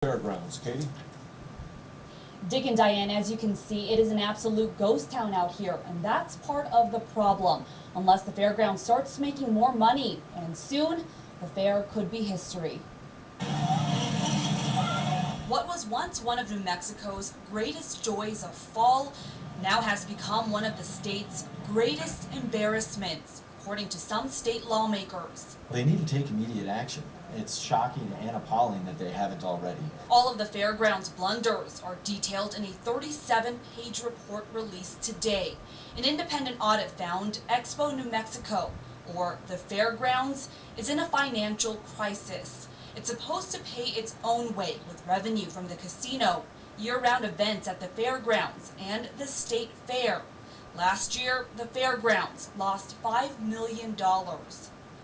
Fairgrounds. Katie? Dick and Diane, as you can see, it is an absolute ghost town out here, and that's part of the problem. Unless the fairground starts making more money, and soon, the fair could be history. What was once one of New Mexico's greatest joys of fall now has become one of the state's greatest embarrassments, according to some state lawmakers. They need to take immediate action. It's shocking and appalling that they haven't already. All of the fairground's blunders are detailed in a 37-page report released today. An independent audit found Expo, New Mexico, or the fairgrounds, is in a financial crisis. It's supposed to pay its own way with revenue from the casino, year-round events at the fairgrounds, and the state fair. Last year, the fairgrounds lost $5 million.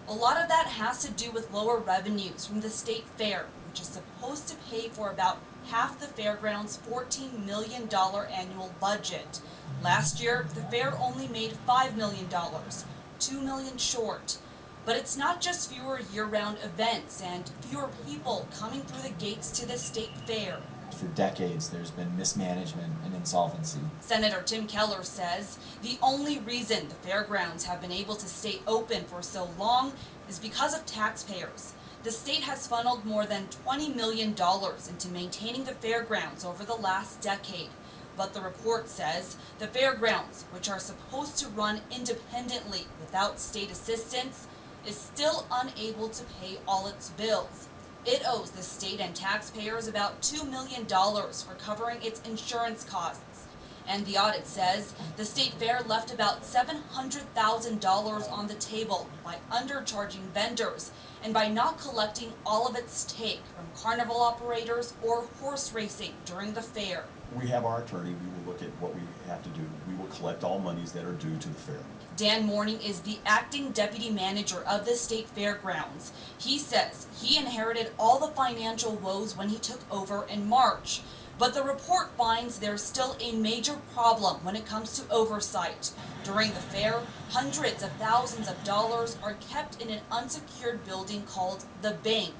A lot of that has to do with lower revenues from the state fair, which is supposed to pay for about half the fairground's $14 million annual budget. Last year, the fair only made $5 million, $2 million short. But it's not just fewer year-round events and fewer people coming through the gates to the state fair. For decades, there's been mismanagement and insolvency. Senator Sen.Keller says the only reason the fairgrounds have been able to stay open for so long is because of taxpayers. The state has funneled more than $20 million into maintaining the fairgrounds over the last decade. But the report says the fairgrounds, which are supposed to run independently without state assistance, is still unable to pay all its bills. It owes the state and taxpayers about $2 million for covering its insurance costs. And the audit says the state fair left about $700,000 on the table by undercharging vendors and by not collecting all of its take from carnival operators or horse racing during the fair. We have our attorney. We will look at what we have to do. We will collect all monies that are due to the fair. Dan Morning is the acting deputy manager of the state fairgrounds. He says he inherited all the financial woes when he took over in March. But the report finds there's still a major problem when it comes to oversight. During the fair, hundreds of thousands of dollars are kept in an unsecured building called the bank.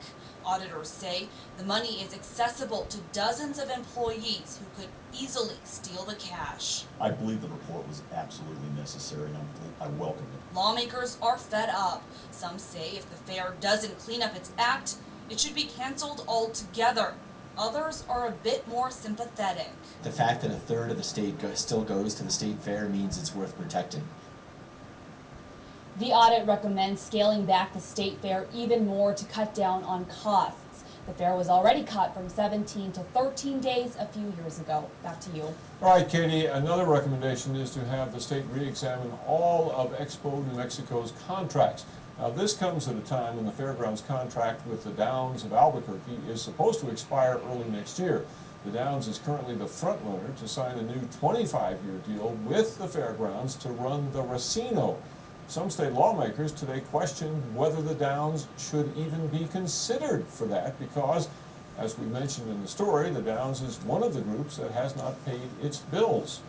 Auditors say the money is accessible to dozens of employees who could easily steal the cash. I believe the report was absolutely necessary, and I welcome it. Lawmakers are fed up. Some say if the fair doesn't clean up its act, it should be canceled altogether. Others are a bit more sympathetic. The fact that a third of the state still goes to the state fair means it's worth protecting. The audit recommends scaling back the state fair even more to cut down on costs. The fair was already cut from 17 to 13 days a few years ago. Back to you. All right, Katie, another recommendation is to have the state re-examine all of Expo, New Mexico's contracts. Now, this comes at a time when the fairgrounds contract with the Downs of Albuquerque is supposed to expire early next year. The Downs is currently the front runner to sign a new 25-year deal with the fairgrounds to run the Racino. Some state lawmakers today questioned whether the Downs should even be considered for that because, as we mentioned in the story, the Downs is one of the groups that has not paid its bills.